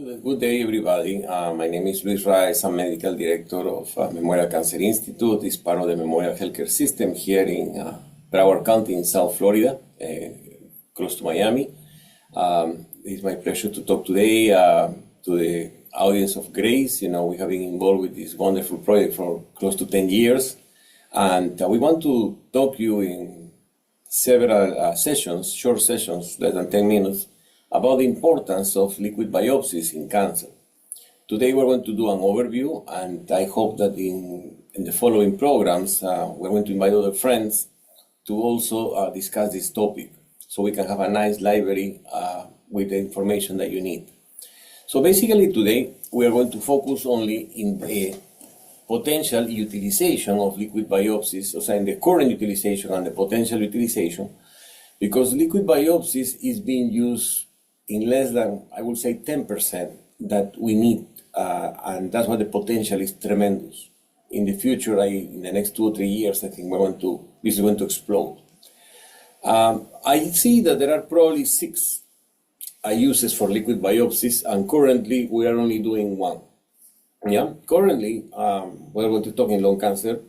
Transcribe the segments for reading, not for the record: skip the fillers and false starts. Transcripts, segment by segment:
Good day, everybody. My name is Raez. I'm medical director of Memorial Cancer Institute. It's part of the Memorial Healthcare System here in Broward County in South Florida, close to Miami. It's my pleasure to talk today to the audience of Raez. We have been involved with this wonderful project for close to 10 years. And we want to talk to you in several sessions, short sessions, less than 10 minutes, about the importance of liquid biopsies in cancer. Today we're going to do an overview, and I hope that in the following programs, we're going to invite other friends to also discuss this topic, so we can have a nice library with the information that you need. So basically today, we are going to focus only in the potential utilization of liquid biopsies, so in the current utilization and the potential utilization, because liquid biopsies is being used in less than, I would say, 10% that we need, and that's why the potential is tremendous. In the future, in the next 2 or 3 years, I think this is going to explode. I see that there are probably 6 uses for liquid biopsies, and currently we are only doing 1. Yeah, currently we're going to talk in lung cancer.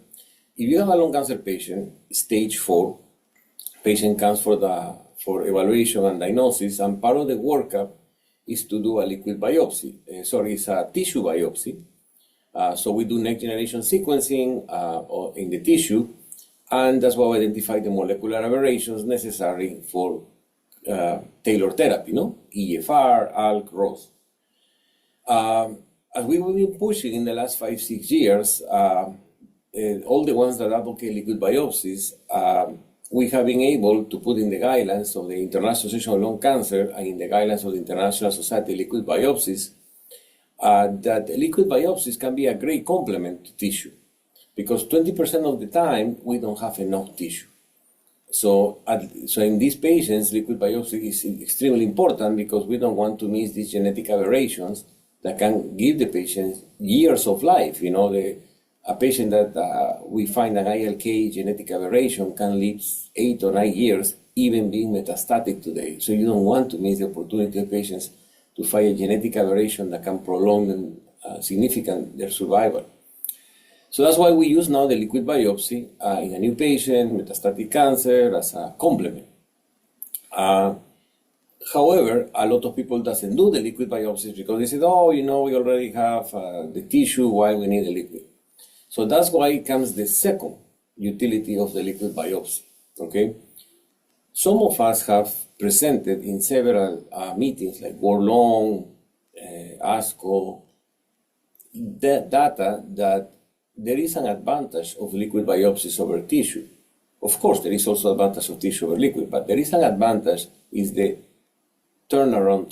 If you have a lung cancer patient, stage 4, patient comes for evaluation and diagnosis, and part of the workup is to do a liquid biopsy. It's a tissue biopsy. So we do next generation sequencing in the tissue, and that's why we identify the molecular aberrations necessary for tailored therapy, EGFR, ALK, ROS. As we've been pushing in the last 5-6 years, all the ones that advocate liquid biopsies, we have been able to put in the guidelines of the International Association of Lung Cancer and in the guidelines of the International Society of Liquid Biopsies that liquid biopsies can be a great complement to tissue, because 20% of the time we don't have enough tissue. So in these patients, liquid biopsy is extremely important because we don't want to miss these genetic aberrations that can give the patient years of life. A patient that we find an ILK genetic aberration can live 8 or 9 years, even being metastatic today. So you don't want to miss the opportunity of patients to find a genetic aberration that can prolong significant their survival. So that's why we use now the liquid biopsy in a new patient, metastatic cancer, as a complement. However, a lot of people doesn't do the liquid biopsies because they said, we already have the tissue, why we need the liquid? So that's why comes the second utility of the liquid biopsy, okay? Some of us have presented in several meetings like World Lung, ASCO, the data that there is an advantage of liquid biopsies over tissue. Of course, there is also advantage of tissue over liquid, but there is an advantage is the turnaround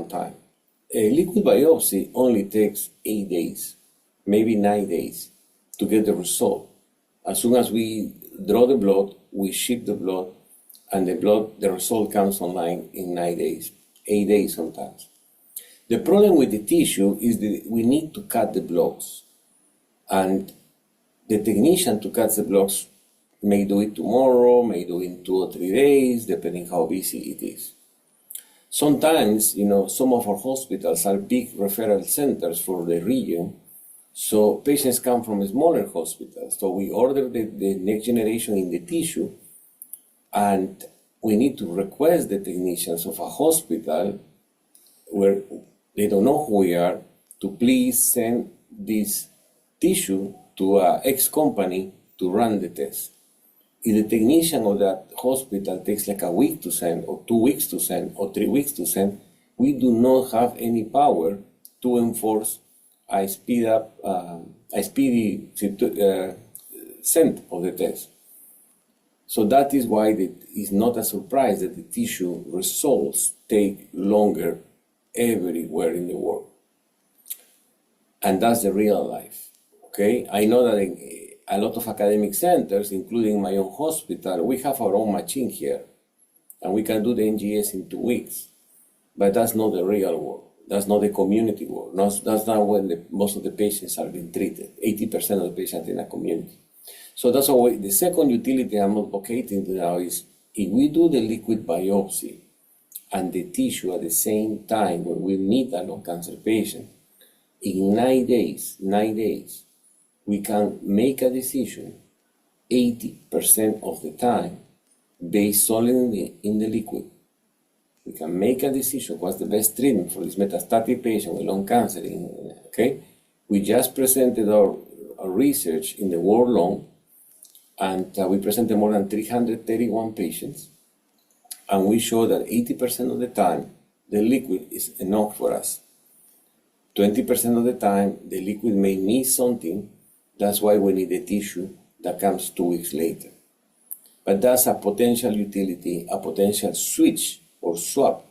time. A liquid biopsy only takes 8 days, maybe 9 days to get the result. As soon as we draw the blood, we ship the blood, and the result comes online in 9 days, 8 days sometimes. The problem with the tissue is that we need to cut the blocks, and the technician to cut the blocks may do it tomorrow, may do it in 2 or 3 days, depending how busy it is. Sometimes, some of our hospitals are big referral centers for the region, so patients come from smaller hospitals. So we order the next generation in the tissue, and we need to request the technicians of a hospital where they don't know who we are to please send this tissue to a X company to run the test. If the technician of that hospital takes like a week to send, or 2 weeks to send, or 3 weeks to send, we do not have any power to enforce a speedy send of the test. So that is why it is not a surprise that the tissue results take longer everywhere in the world. And that's the real life, okay? I know that in a lot of academic centers, including my own hospital, we have our own machine here, and we can do the NGS in 2 weeks. But that's not the real world. That's not the community world. That's not when most of the patients are being treated. 80% of the patients in a community. So that's why the second utility I'm advocating now is if we do the liquid biopsy and the tissue at the same time when we meet a lung cancer patient, in 9 days, we can make a decision 80% of the time based solely in the liquid. We can make a decision what's the best treatment for this metastatic patient with lung cancer. Okay, we just presented our research in the World Lung, and we presented more than 331 patients, and we show that 80% of the time the liquid is enough for us. 20% of the time the liquid may miss something. That's why we need the tissue that comes 2 weeks later. But that's a potential utility, a potential switch or swap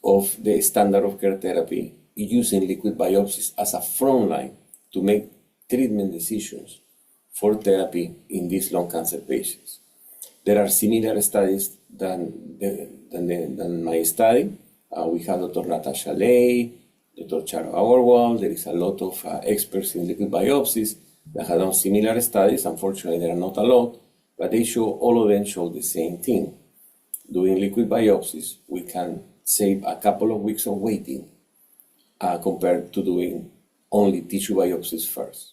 of the standard of care therapy using liquid biopsies as a front line to make treatment decisions for therapy in these lung cancer patients. There are similar studies than my study. We have Dr. Natasha Lay, Dr. Charo Agarwal. There is a lot of experts in liquid biopsies that have done similar studies. Unfortunately, there are not a lot, but all of them show the same thing. Doing liquid biopsies, we can save a couple of weeks of waiting compared to doing only tissue biopsies first.